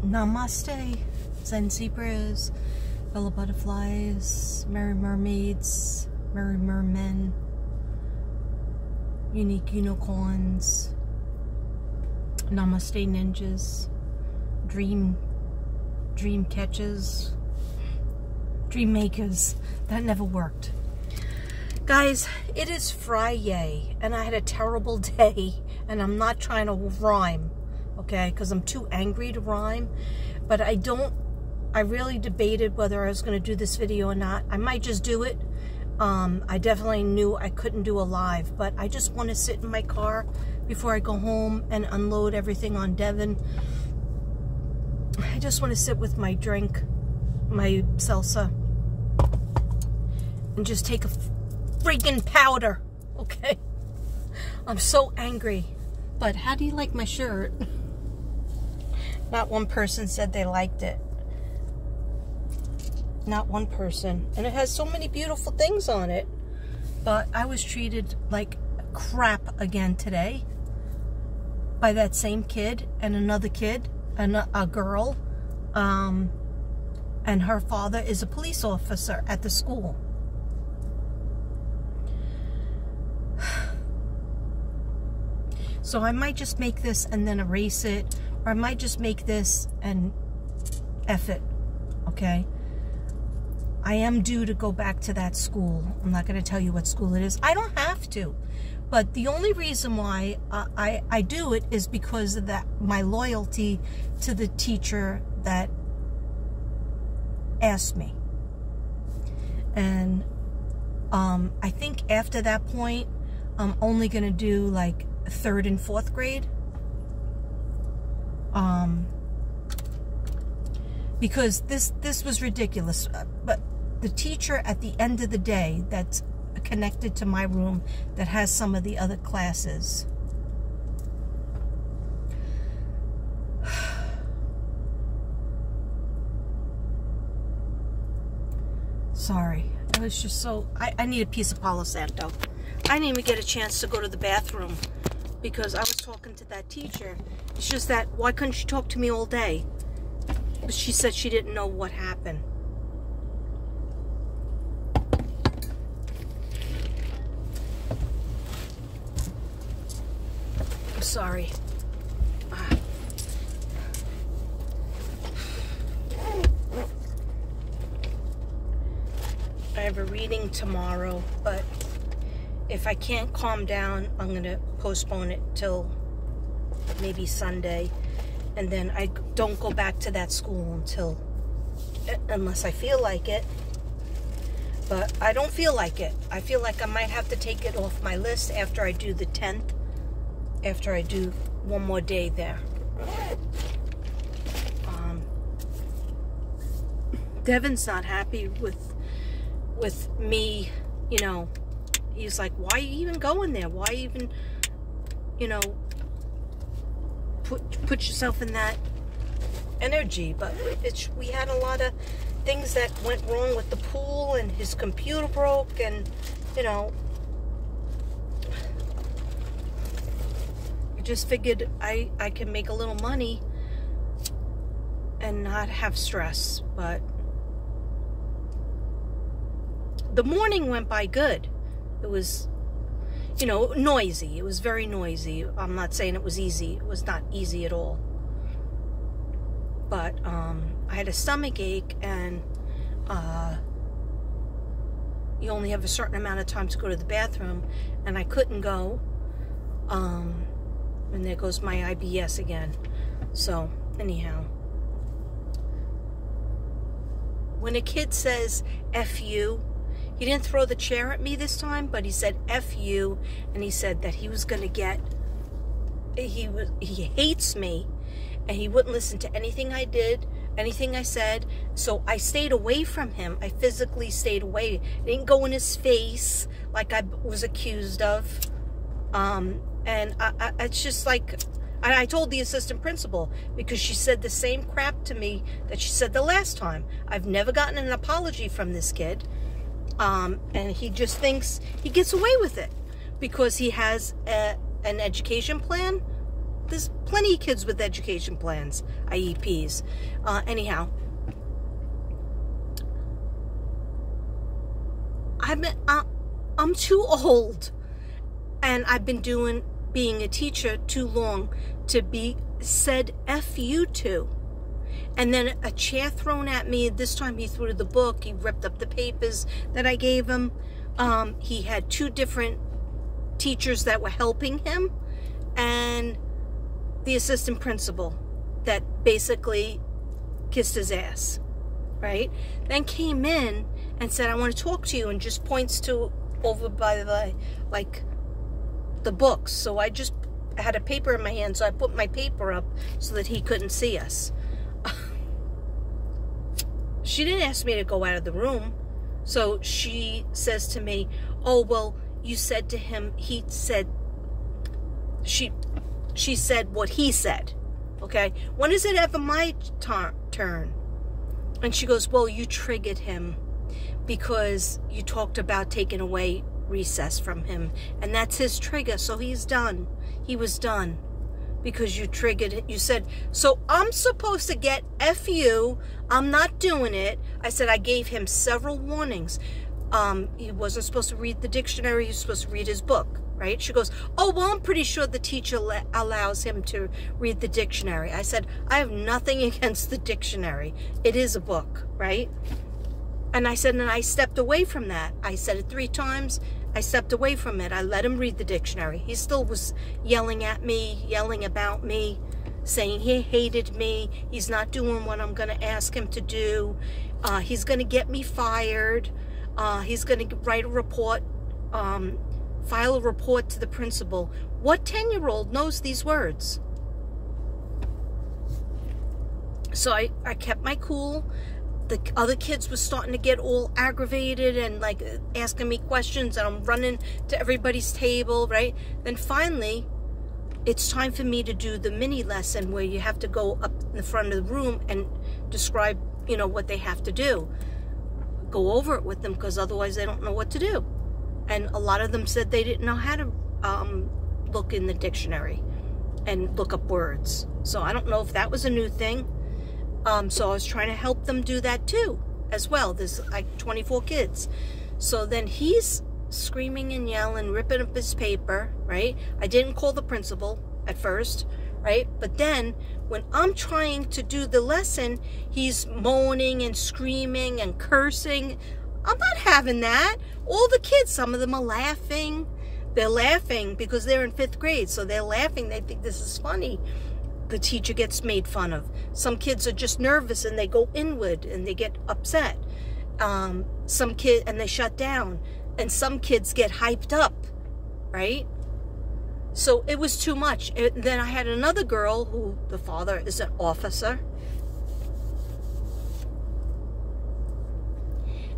Namaste, Zen zebras, yellow butterflies, merry mermaids, merry mermen, unique unicorns, namaste ninjas, dream catchers, dream makers. That never worked. Guys, it is Friday, and I had a terrible day, and I'm not trying to rhyme, okay, because I'm too angry to rhyme, but I really debated whether I was going to do this video or not. I might just do it. I definitely knew I couldn't do a live, but I just want to sit in my car before I go home and unload everything on Devin. I just want to sit with my drink, my salsa, and just take a freaking powder, okay? I'm so angry. But how do you like my shirt? Not one person said they liked it. Not one person. And it has so many beautiful things on it. But I was treated like crap again today by that same kid and another kid, and a girl, and her father is a police officer at the school. So I might just make this and then erase it, or I might just make this and F it, okay? I am due to go back to that school. I'm not going to tell you what school it is. I don't have to. But the only reason why I do it is because of that, my loyalty to the teacher that asked me. And I think after that point, I'm only going to do like 3rd and 4th grade. Because this was ridiculous. But the teacher at the end of the day that's connected to my room that has some of the other classes, sorry, I was just so, I need a piece of Palo Santo. I didn't even get a chance to go to the bathroom because I was talking to that teacher. It's just that, why couldn't she talk to me all day? But she said she didn't know what happened. I'm sorry. I have a reading tomorrow, but if I can't calm down, I'm going to postpone it till maybe Sunday. And then I don't go back to that school unless I feel like it. But I don't feel like it. I feel like I might have to take it off my list after I do the 10th. After I do one more day there. Devin's not happy with me, you know. He's like, why are you even going there? Why even, you know, put yourself in that energy? But we had a lot of things that went wrong with the pool, and his computer broke, and, you know, I just figured I can make a little money and not have stress. But the morning went by good. It was, you know, noisy. It was very noisy. I'm not saying it was easy. It was not easy at all. But I had a stomach ache, and you only have a certain amount of time to go to the bathroom, and I couldn't go. And there goes my IBS again. So, anyhow. When a kid says, F you, he didn't throw the chair at me this time, but he said F you, and he said that he was going to get, he hates me, and he wouldn't listen to anything I did, anything I said, so I stayed away from him. I physically stayed away. I didn't go in his face like I was accused of, and it's just like, I told the assistant principal, because she said the same crap to me that she said the last time. I've never gotten an apology from this kid. And he just thinks he gets away with it because he has an education plan there's plenty of kids with education plans, IEPs. Anyhow, I'm too old, and I've been being a teacher too long to be said F you to. And then a chair thrown at me. This time he threw the book. He ripped up the papers that I gave him. He had 2 different teachers that were helping him, and the assistant principal that basically kissed his ass, right? Then came in and said, I want to talk to you, and just points to over by the books. So I just had a paper in my hand, so I put my paper up so that he couldn't see us. She didn't ask me to go out of the room. So she says to me, oh, well, you said to him, he said, she said what he said. Okay, when is it ever my turn? And she goes, well, you triggered him because you talked about taking away recess from him, and that's his trigger. So he's done. He was done because you triggered it. You said, so I'm supposed to get F you. I'm not doing it. I said, I gave him several warnings. He wasn't supposed to read the dictionary. He was supposed to read his book, right? She goes, oh, well, I'm pretty sure the teacher allows him to read the dictionary. I said, I have nothing against the dictionary. It is a book, right? And I said, and I stepped away from that. I said it 3 times. I stepped away from it. I let him read the dictionary. He still was yelling at me, yelling about me, saying he hated me. He's not doing what I'm going to ask him to do. He's going to get me fired. He's going to write a report, file a report to the principal. What 10-year-old knows these words? So I kept my cool. The other kids were starting to get all aggravated and like asking me questions, and I'm running to everybody's table, right? Then finally, it's time for me to do the mini lesson where you have to go up in the front of the room and describe, you know, what they have to do. Go over it with them, because otherwise they don't know what to do. And a lot of them said they didn't know how to look in the dictionary and look up words. So I don't know if that was a new thing. So I was trying to help them do that too, as well. There's like 24 kids. So then he's screaming and yelling, ripping up his paper, right? I didn't call the principal at first, right? But then when I'm trying to do the lesson, he's moaning and screaming and cursing. I'm not having that. All the kids, some of them are laughing. They're laughing because they're in 5th grade. So they're laughing. They think this is funny. The teacher gets made fun of. Some kids are just nervous and they go inward and they get upset. Some kids, and they shut down. And some kids get hyped up, right? So it was too much. Then I had another girl who the father is an officer.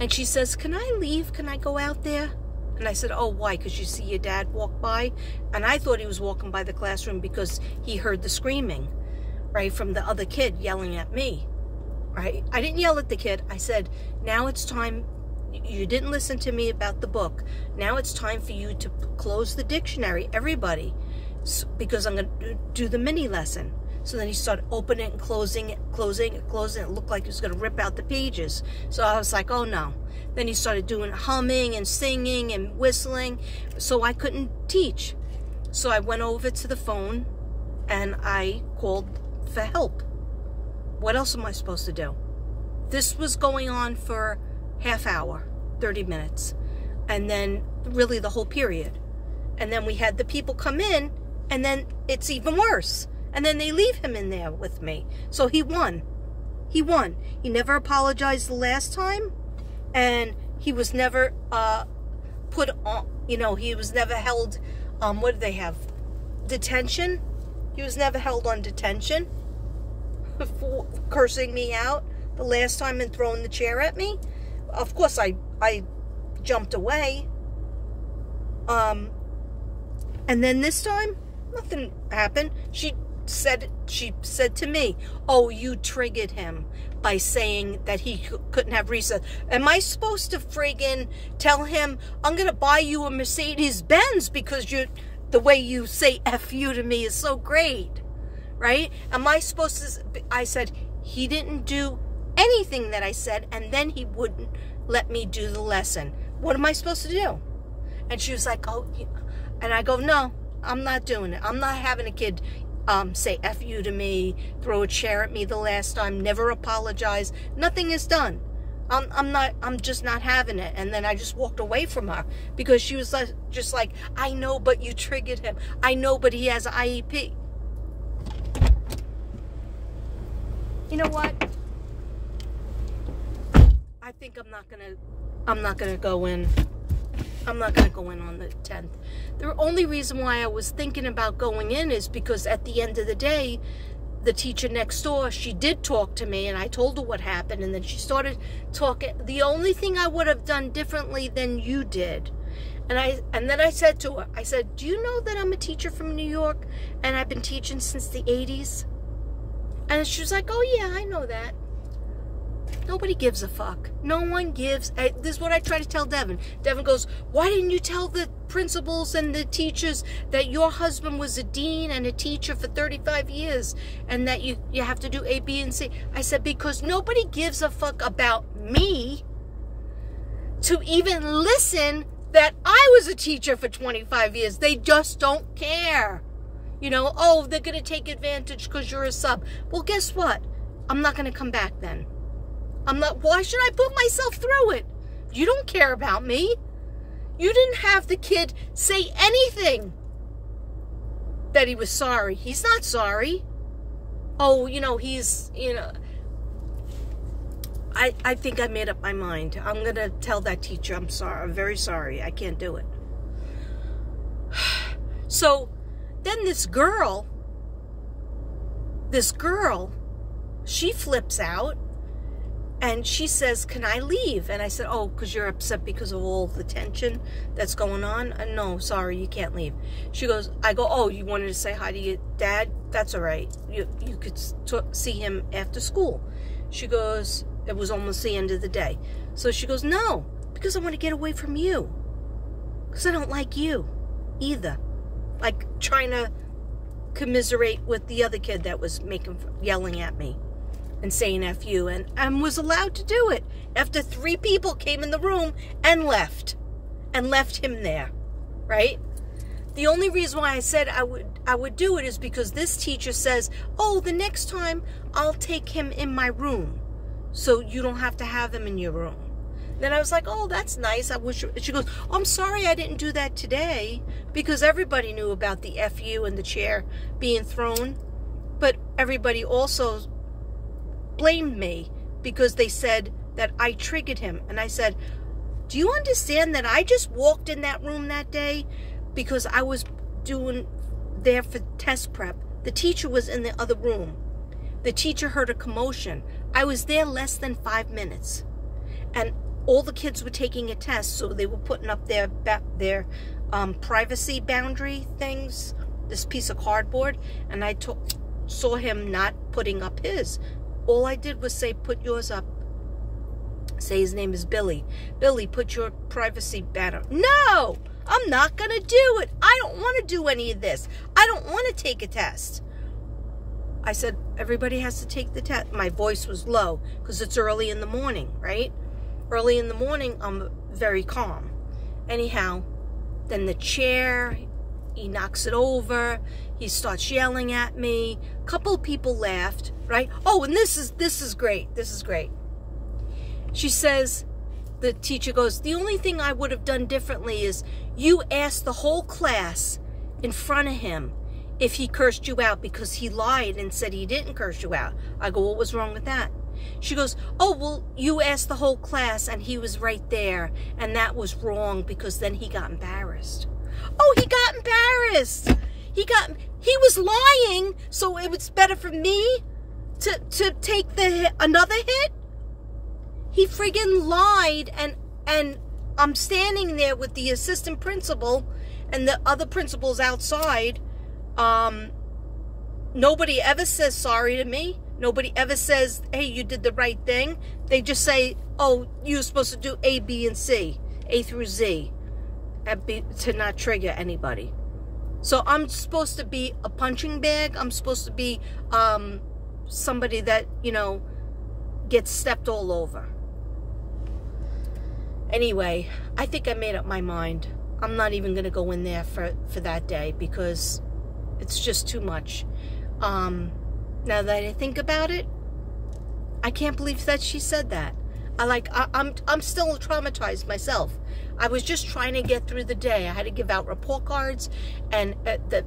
And she says, can I leave? Can I go out there? And I said, oh, why? Because you see your dad walk by? And I thought he was walking by the classroom because he heard the screaming, right, from the other kid yelling at me, right? I didn't yell at the kid. I said, now it's time. You didn't listen to me about the book. Now it's time for you to close the dictionary, everybody, because I'm going to do the mini lesson. So then he started opening and closing it, closing it, closing it. It looked like he was going to rip out the pages. So I was like, oh, no. Then he started doing humming and singing and whistling. So I couldn't teach. So I went over to the phone and I called for help. What else am I supposed to do? This was going on for half hour, 30 minutes. And then really the whole period. And then we had the people come in, and then it's even worse. And then they leave him in there with me. So he won. He won. He never apologized the last time. And he was never put on, you know, he was never held, what did they have? Detention? He was never held on detention for cursing me out the last time and throwing the chair at me. Of course, I jumped away. And then this time, nothing happened. She said to me, oh, you triggered him by saying that he couldn't have recess. Am I supposed to friggin' tell him, I'm going to buy you a Mercedes-Benz because you the way you say F you to me is so great, right? Am I supposed to, I said, he didn't do anything that I said, and then he wouldn't let me do the lesson. What am I supposed to do? And she was like, oh, and I go, no, I'm not doing it. I'm not having a kid say F you to me, throw a chair at me the last time, never apologize. Nothing is done. I'm just not having it. And then I just walked away from her because she was just like, I know, but you triggered him. I know, but he has an IEP. You know what? I think I'm not gonna go in. I'm not gonna go in on the 10th. The only reason why I was thinking about going in is because at the end of the day, the teacher next door, she did talk to me, and I told her what happened, and then she started talking. The only thing I would have done differently than you did, and then I said to her, I said, do you know that I'm a teacher from New York, and I've been teaching since the 80s? And she was like, oh yeah, I know that. Nobody gives a fuck. No one gives. This is what I try to tell Devin. Devin goes, why didn't you tell the principals and the teachers that your husband was a dean and a teacher for 35 years and that you have to do A, B, and C? I said, because nobody gives a fuck about me to even listen that I was a teacher for 25 years. They just don't care. You know, oh, they're going to take advantage because you're a sub. Well, guess what? I'm not going to come back then. I'm not, why should I put myself through it? You don't care about me. You didn't have the kid say anything that he was sorry. He's not sorry. Oh, you know, he's, you know, I think I made up my mind. I'm going to tell that teacher, I'm sorry. I'm very sorry. I can't do it. So then this girl, she flips out. And she says, can I leave? And I said, oh, because you're upset because of all the tension that's going on? No, sorry, you can't leave. She goes, I go, oh, you wanted to say hi to your dad? That's all right. You could see him after school. She goes, it was almost the end of the day. So she goes, no, because I want to get away from you. Because I don't like you either. Like trying to commiserate with the other kid that was yelling at me and saying F you, and was allowed to do it after 3 people came in the room and left him there, right? The only reason why I said I would do it is because this teacher says, oh, the next time I'll take him in my room so you don't have to have him in your room. Then I was like, oh, that's nice. I wish. She goes, oh, I'm sorry I didn't do that today because everybody knew about the FU and the chair being thrown, but everybody also blamed me because they said that I triggered him. And I said, do you understand that I just walked in that room that day because I was doing there for test prep? The teacher was in the other room. The teacher heard a commotion. I was there less than 5 minutes. And all the kids were taking a test, so they were putting up their privacy boundary things, this piece of cardboard, and I saw him not putting up his. All I did was say, put yours up. Say his name is Billy. Billy, put your privacy banner. No, I'm not going to do it. I don't want to do any of this. I don't want to take a test. I said, everybody has to take the test. My voice was low because it's early in the morning, right? Early in the morning, I'm very calm. Anyhow, then the chair, he knocks it over. He starts yelling at me. A couple of people laughed, right? Oh, and this is great. This is great. She says, the teacher goes, the only thing I would have done differently is you asked the whole class in front of him if he cursed you out because he lied and said he didn't curse you out. I go, what was wrong with that? She goes, oh, well, you asked the whole class and he was right there. And that was wrong because then he got embarrassed. Oh, he got embarrassed. He was lying, so it was better for me to take another hit. He friggin' lied, and I'm standing there with the assistant principal and the other principals outside. Nobody ever says sorry to me. Nobody ever says, hey, you did the right thing. They just say, oh, you're supposed to do A, B, and C, A through Z, to not trigger anybody. So I'm supposed to be a punching bag. I'm supposed to be somebody that, gets stepped all over. Anyway, I think I made up my mind. I'm not even going to go in there for that day because it's just too much. Now that I think about it, I can't believe that she said that. I'm still traumatized myself. I was just trying to get through the day. I had to give out report cards, and it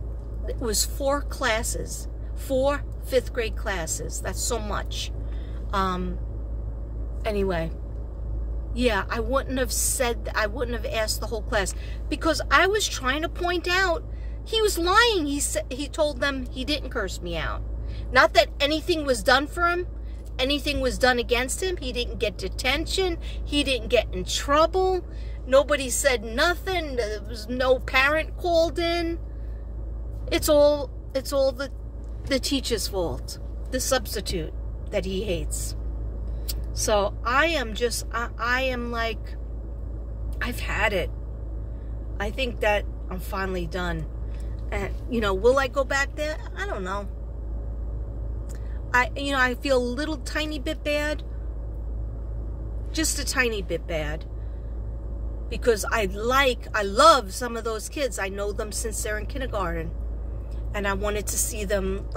was 4 classes, 4 5th grade classes. That's so much. Anyway, yeah, I wouldn't have asked the whole class because I was trying to point out he was lying. He told them he didn't curse me out. Not that anything was done for him. Anything was done against him. He didn't get detention. He didn't get in trouble. Nobody said nothing. There was no parent called in. It's all the teacher's fault. The substitute that he hates. So I am like, I've had it. I think that I'm finally done. And, will I go back there? I don't know. I feel a little tiny bit bad. Just a tiny bit bad. Because I love some of those kids. I know them since they're in kindergarten. And I wanted to see them,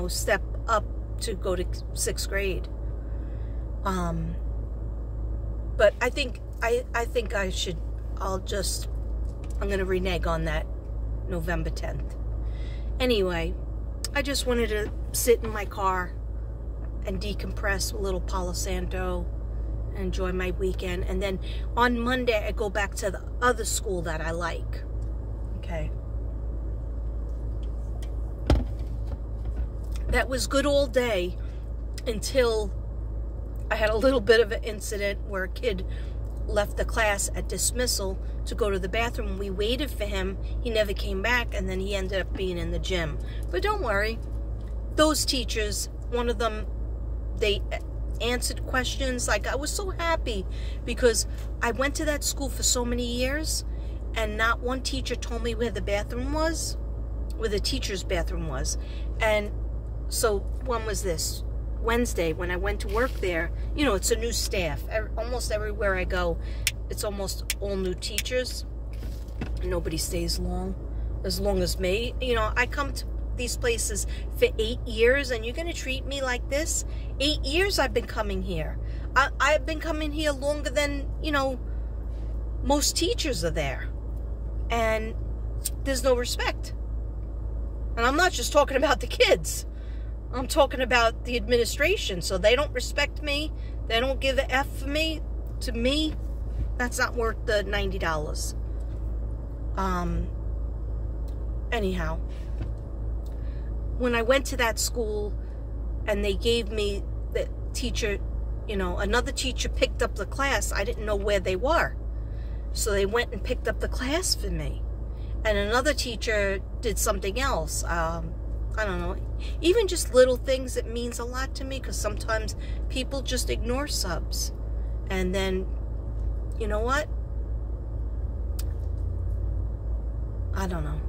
step up to go to 6th grade. But I think I'm going to renege on that November 10th. Anyway, I just wanted to sit in my car and decompress a little Palo Santo and enjoy my weekend. And then on Monday, I go back to the other school that I like. Okay. That was good all day until I had a little bit of an incident where a kid left the class at dismissal to go to the bathroom. We waited for him. He never came back, and then he ended up being in the gym. But don't worry. Those teachers, one of them, they answered questions. I was so happy because I went to that school for so many years, and not one teacher told me where the bathroom was, where the teacher's bathroom was. And so when was this? Wednesday, when I went to work there, it's a new staff. Almost everywhere I go, it's almost all new teachers. Nobody stays as long as me. I come to these places for 8 years, and you're going to treat me like this? 8 years I've been coming here. I've been coming here longer than, most teachers are there. And there's no respect. And I'm not just talking about the kids. I'm talking about the administration. So they don't respect me. They don't give an F for me. To me, that's not worth the $90. Anyhow, when I went to that school and they gave me the teacher, another teacher picked up the class. I didn't know where they were. So they went and picked up the class for me. And another teacher did something else. I don't know, even just little things, it means a lot to me because sometimes people just ignore subs. And then, you know what? I don't know.